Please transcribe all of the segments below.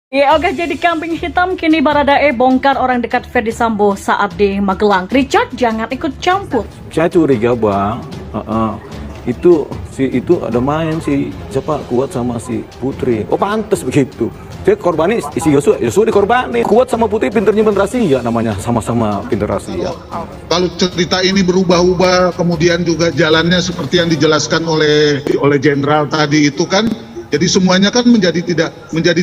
Ya, ogah jadi kambing hitam, kini Baradae bongkar orang dekat Ferdy Sambo saat di Magelang. Richard, jangan ikut campur. Saya curiga bang, itu ada main si siapa Kuat sama si Putri. Oh pantas begitu. Saya korbani si Yosua dikorbani. Kuat sama Putri pinternya rahasia, namanya sama-sama pinter rahasia. Kalau cerita ini berubah-ubah, kemudian juga jalannya seperti yang dijelaskan oleh Jenderal tadi itu kan. Jadi semuanya kan menjadi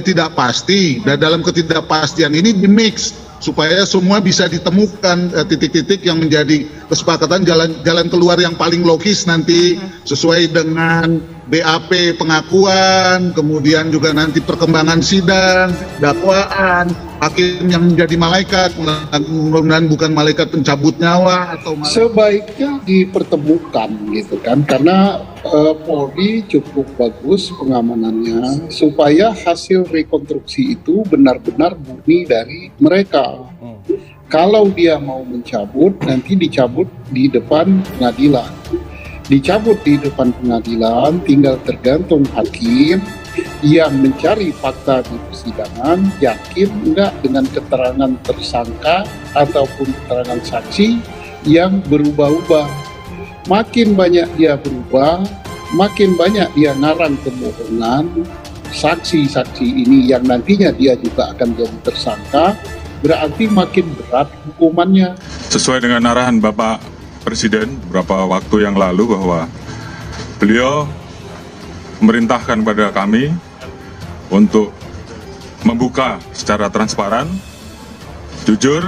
tidak pasti, dan dalam ketidakpastian ini dimix supaya semua bisa ditemukan titik-titik yang menjadi kesepakatan jalan keluar yang paling logis nanti sesuai dengan BAP pengakuan, kemudian juga nanti perkembangan sidang, dakwaan, hakim yang menjadi malaikat, mudah-mudahan bukan malaikat pencabut nyawa atau sebaiknya dipertemukan gitu kan, karena Polri cukup bagus pengamanannya supaya hasil rekonstruksi itu benar-benar murni dari mereka. Kalau dia mau mencabut, nanti dicabut di depan pengadilan. Dicabut di depan pengadilan, tinggal tergantung hakim yang mencari fakta di persidangan, yakin enggak dengan keterangan tersangka ataupun keterangan saksi yang berubah-ubah. Makin banyak dia berubah, makin banyak dia ngarang kebohongan, saksi-saksi ini yang nantinya dia juga akan jadi tersangka, berarti makin berat hukumannya. Sesuai dengan arahan Bapak Presiden beberapa waktu yang lalu bahwa beliau memerintahkan kepada kami untuk membuka secara transparan, jujur,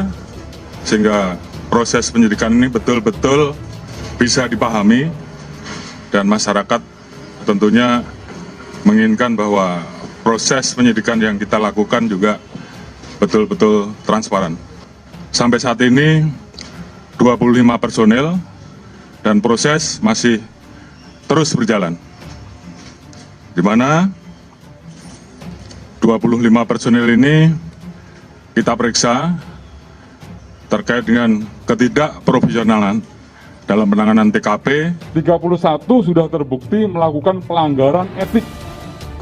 sehingga proses penyidikan ini betul-betul bisa dipahami dan masyarakat tentunya menginginkan bahwa proses penyidikan yang kita lakukan juga betul-betul transparan. Sampai saat ini 25 personel dan proses masih terus berjalan, di mana 25 personel ini kita periksa terkait dengan ketidakprofesionalan dalam penanganan TKP. 31 sudah terbukti melakukan pelanggaran etik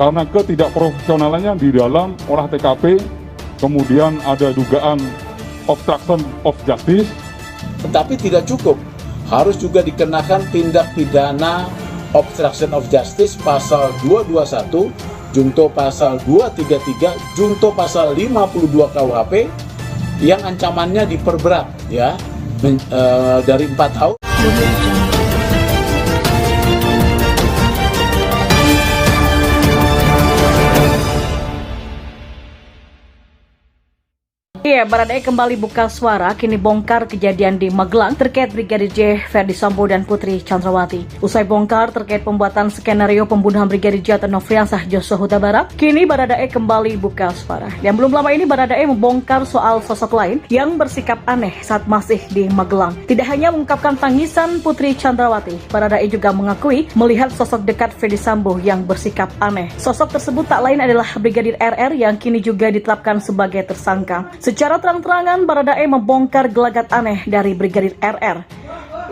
karena ketidakprofesionalannya di dalam olah TKP, kemudian ada dugaan obstruction of justice. Tetapi tidak cukup, harus juga dikenakan tindak pidana obstruction of justice pasal 221, junto pasal 233, junto pasal 52 KUHP yang ancamannya diperberat ya dari 4 tahun. Iya, Baradae kembali buka suara, kini bongkar kejadian di Magelang terkait Brigadir J, Ferdy Sambo dan Putri Chandrawati. Usai bongkar terkait pembuatan skenario pembunuhan Brigadir J atau Nofriansah Joshua Huta Barat, kini Baradae kembali buka suara. Dan belum lama ini Baradae membongkar soal sosok lain yang bersikap aneh saat masih di Magelang. Tidak hanya mengungkapkan tangisan Putri Chandrawati, Baradae juga mengakui melihat sosok dekat Ferdy Sambo yang bersikap aneh. Sosok tersebut tak lain adalah Brigadir RR yang kini juga ditetapkan sebagai tersangka. Secara terang-terangan, Baradae membongkar gelagat aneh dari Brigadir RR.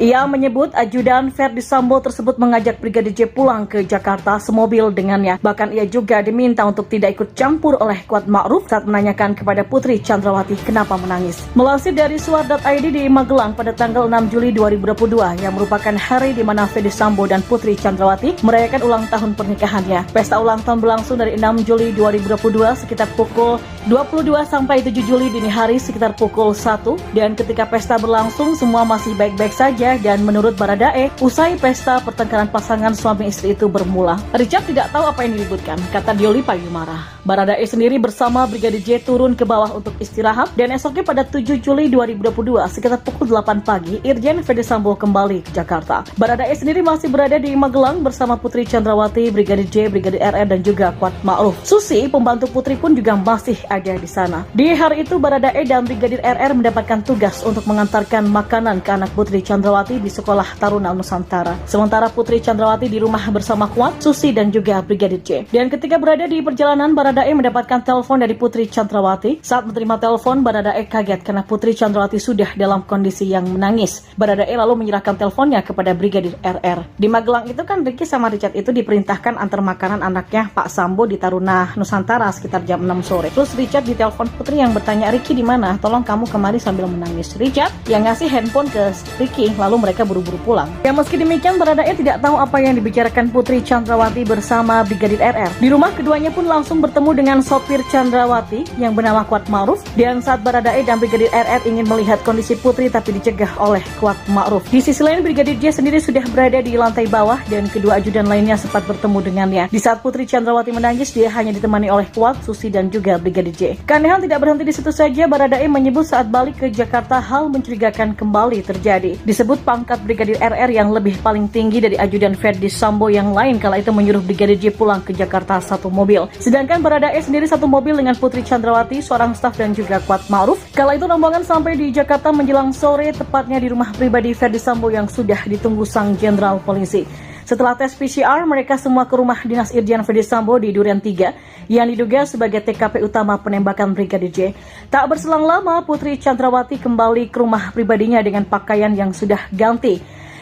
Ia menyebut ajudan Ferdy Sambo tersebut mengajak Brigadir J pulang ke Jakarta semobil dengannya. Bahkan ia juga diminta untuk tidak ikut campur oleh Kuat Ma'ruf saat menanyakan kepada Putri Chandrawati kenapa menangis. Melansir dari suar.id di Magelang pada tanggal 6 Juli 2022 yang merupakan hari di mana Ferdy Sambo dan Putri Chandrawati merayakan ulang tahun pernikahannya. Pesta ulang tahun berlangsung dari 6 Juli 2022 sekitar pukul 22 sampai 7 Juli dini hari sekitar pukul 1, dan ketika pesta berlangsung semua masih baik-baik saja. Dan menurut Baradae, usai pesta pertengkaran pasangan suami istri itu bermula. Richard tidak tahu apa yang diributkan, kata Dioli Payumara. Baradae sendiri bersama Brigadir J turun ke bawah untuk istirahat, dan esoknya pada 7 Juli 2022 sekitar pukul 8 pagi, Irjen Ferdy Sambo kembali ke Jakarta. Baradae sendiri masih berada di Magelang bersama Putri Chandrawati, Brigadir J, Brigadir RR dan juga Kuat Ma'ruf. Susi, pembantu Putri pun juga masih ada di sana. Di hari itu Baradae dan Brigadir RR mendapatkan tugas untuk mengantarkan makanan ke anak Putri Chandrawati di Sekolah Taruna Nusantara. Sementara Putri Chandrawati di rumah bersama Kuat, Susi dan juga Brigadir J. Dan ketika berada di perjalanan, Baradae mendapatkan telepon dari Putri Chandrawati. Saat menerima telepon, Baradae kaget karena Putri Chandrawati sudah dalam kondisi yang menangis. Baradae lalu menyerahkan teleponnya kepada Brigadir RR. Di Magelang itu kan Ricky sama Richard itu diperintahkan antar makanan anaknya Pak Sambo di Taruna Nusantara sekitar jam 6 sore. Terus Richard ditelepon Putri yang bertanya, "Ricky di mana? Tolong kamu kemari sambil menangis." Richard yang ngasih handphone ke Ricky, lalu mereka buru-buru pulang. Ya meski demikian, Baradae tidak tahu apa yang dibicarakan Putri Chandrawati bersama Brigadir RR. Di rumah keduanya pun langsung bertemu dengan sopir Chandrawati yang bernama Kuat Ma'ruf. Dan saat Baradae dan Brigadir RR ingin melihat kondisi Putri tapi dicegah oleh Kuat Ma'ruf. Di sisi lain, Brigadir J sendiri sudah berada di lantai bawah dan kedua ajudan lainnya sempat bertemu dengannya. Di saat Putri Chandrawati menangis, dia hanya ditemani oleh Kuat, Susi dan juga Brigadir J. Keanehan tidak berhenti di situ saja. Baradae menyebut saat balik ke Jakarta hal mencurigakan kembali terjadi. Disebut pangkat Brigadir RR yang lebih paling tinggi dari ajudan Ferdi Sambo yang lain kala itu menyuruh Brigadir J pulang ke Jakarta satu mobil. Sedangkan Baradae sendiri satu mobil dengan Putri Chandrawati, seorang staf dan juga Kuat Ma'ruf. Kala itu rombongan sampai di Jakarta menjelang sore, tepatnya di rumah pribadi Ferdi Sambo yang sudah ditunggu sang jenderal polisi. Setelah tes PCR, mereka semua ke rumah dinas Irjen Ferdi Sambo di Duren 3 yang diduga sebagai TKP utama penembakan Brigadir J. Tak berselang lama, Putri Chandrawati kembali ke rumah pribadinya dengan pakaian yang sudah ganti.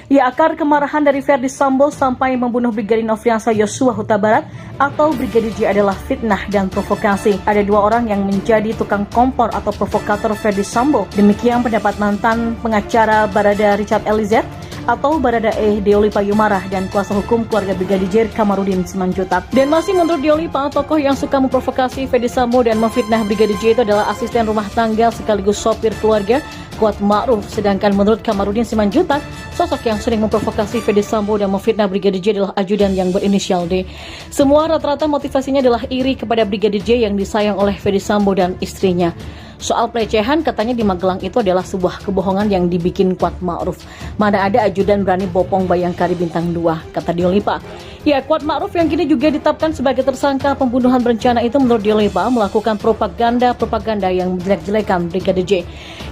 Ya, akar kemarahan dari Ferdi Sambo sampai membunuh Brigadir Nofriansah Yosua Huta Barat atau Brigadir J adalah fitnah dan provokasi. Ada dua orang yang menjadi tukang kompor atau provokator Ferdi Sambo. Demikian pendapat mantan pengacara Barada Richard Eliezer atau Baradae Deolipa Yumarah dan kuasa hukum keluarga Brigadir J Kamarudin Simanjuntak. Dan masih menurut Deolipa, tokoh yang suka memprovokasi Ferdi Sambo dan memfitnah Brigadir J itu adalah asisten rumah tangga sekaligus sopir keluarga Kuat Ma'ruf. Sedangkan menurut Kamarudin Simanjuntak, sosok yang sering memprovokasi Ferdi Sambo dan memfitnah Brigadir J adalah ajudan yang berinisial D. Semua rata-rata motivasinya adalah iri kepada Brigadir J yang disayang oleh Ferdi Sambo dan istrinya. Soal pelecehan, katanya di Magelang itu adalah sebuah kebohongan yang dibikin Kuat Ma'ruf. Mana ada ajudan berani bopong Bayangkari Bintang 2, kata Deolipa. Ya, Kuat Ma'ruf yang kini juga ditetapkan sebagai tersangka pembunuhan berencana itu menurut Deolipa melakukan propaganda yang menjelek-jelekan Brigadir J.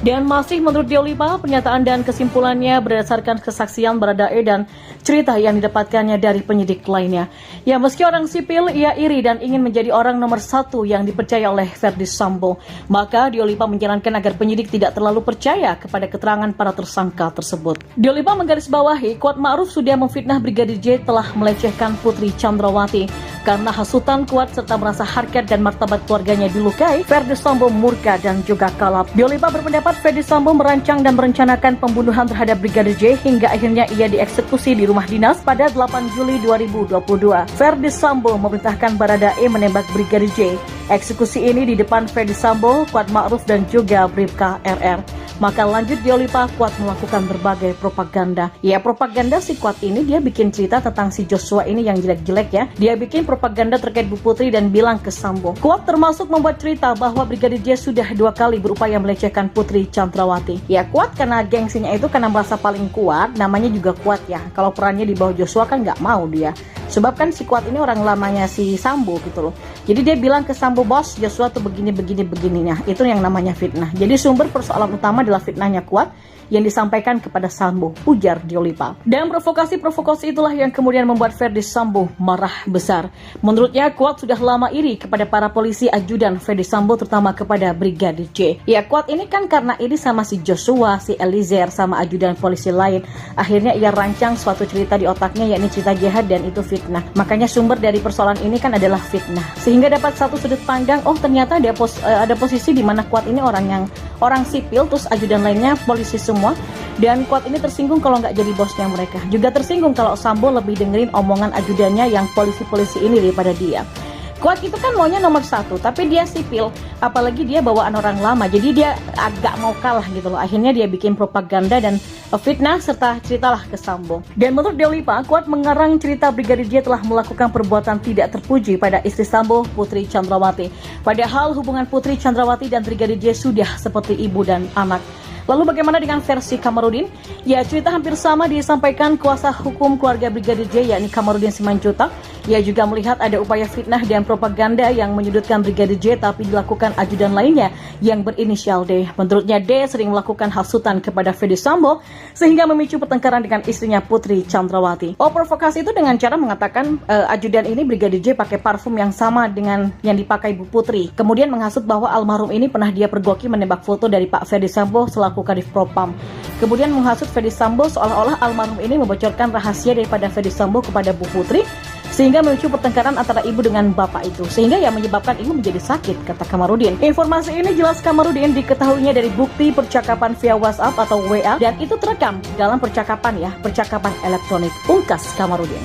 Dan masih menurut Deolipa, pernyataan dan kesimpulannya berdasarkan kesaksian Baradae dan cerita yang didapatkannya dari penyidik lainnya. Ya, meski orang sipil, ia iri dan ingin menjadi orang nomor satu yang dipercaya oleh Ferdi Sambo. Maka Deolipa menyarankan agar penyidik tidak terlalu percaya kepada keterangan para tersangka tersebut. Deolipa menggarisbawahi, Kuat Ma'ruf sudah memfitnah Brigadir J telah melecehkan Putri Chandrawati. Karena hasutan Kuat serta merasa harkat dan martabat keluarganya dilukai, Ferdi Sambo murka dan juga kalap. Deolipa berpendapat Ferdi Sambo merancang dan merencanakan pembunuhan terhadap Brigadir J hingga akhirnya ia dieksekusi di rumah dinas pada 8 Juli 2022. Ferdi Sambo memerintahkan Baradae menembak Brigadir J. Eksekusi ini di depan Ferdi Sambo, Kuat Ma'ruf dan juga Bribka RR. Maka lanjut Deolipa, Kuat melakukan berbagai propaganda. Ya, propaganda si Kuat ini dia bikin cerita tentang si Joshua ini yang jelek-jelek ya. Dia bikin propaganda terkait Bu Putri dan bilang ke Sambo. Kuat termasuk membuat cerita bahwa Brigadir J sudah 2 kali berupaya melecehkan Putri Chandrawati. Ya, Kuat karena gengsinya itu karena merasa paling kuat, namanya juga Kuat ya. Kalau perannya di bawah Joshua kan nggak mau dia. Sebab kan si Kuat ini orang lamanya si Sambo gitu loh. Jadi dia bilang ke Sambo, "Bos, Joshua tuh begini. Nah, itu yang namanya fitnah." Jadi sumber persoalan utama adalah fitnahnya Kuat yang disampaikan kepada Sambo, ujar Deolipa. Dan provokasi itulah yang kemudian membuat Ferdi Sambo marah besar. Menurutnya, Kuat sudah lama iri kepada para polisi ajudan Ferdi Sambo, terutama kepada Brigadir J. Ya, Kuat ini kan karena iri sama si Joshua, si Eliezer, sama ajudan polisi lain. Akhirnya ia rancang suatu cerita di otaknya, yakni cerita jihad dan itu fitnah. Makanya sumber dari persoalan ini kan adalah fitnah. Sehingga dapat satu sudut pandang, oh ternyata ada posisi di mana Kuat ini orang sipil, terus ajudan lainnya polisi semua. Dan Kuat ini tersinggung kalau nggak jadi bosnya mereka. Juga tersinggung kalau Sambo lebih dengerin omongan ajudannya yang polisi-polisi ini daripada dia. Kuat itu kan maunya nomor 1, tapi dia sipil, apalagi dia bawaan orang lama, jadi dia agak mau kalah gitu loh. Akhirnya dia bikin propaganda dan fitnah serta ceritalah ke Sambo. Dan menurut Deolipa, Kuat mengarang cerita Brigadir J telah melakukan perbuatan tidak terpuji pada istri Sambo, Putri Chandrawati. Padahal hubungan Putri Chandrawati dan Brigadir J sudah seperti ibu dan anak. Lalu bagaimana dengan versi Kamarudin? Ya, cerita hampir sama disampaikan kuasa hukum keluarga Brigadir J, yakni Kamarudin Simanjuntak. Ia juga melihat ada upaya fitnah dan propaganda yang menyudutkan Brigadir J, tapi dilakukan ajudan lainnya yang berinisial D. Menurutnya, D sering melakukan hasutan kepada Ferdy Sambo sehingga memicu pertengkaran dengan istrinya Putri Chandrawati. Provokasi itu dengan cara mengatakan ajudan ini Brigadir J pakai parfum yang sama dengan yang dipakai Bu Putri. Kemudian menghasut bahwa almarhum ini pernah dia pergoki menembak foto dari Pak Ferdy Sambo selaku Kadif Propam. Kemudian menghasut Ferdy Sambo seolah-olah almarhum ini membocorkan rahasia daripada Ferdy Sambo kepada Bu Putri sehingga memicu pertengkaran antara ibu dengan bapak itu, sehingga yang menyebabkan ibu menjadi sakit, kata Kamarudin. Informasi ini jelas Kamarudin diketahuinya dari bukti percakapan via WhatsApp atau WA, dan itu terekam dalam percakapan elektronik, ungkas Kamarudin.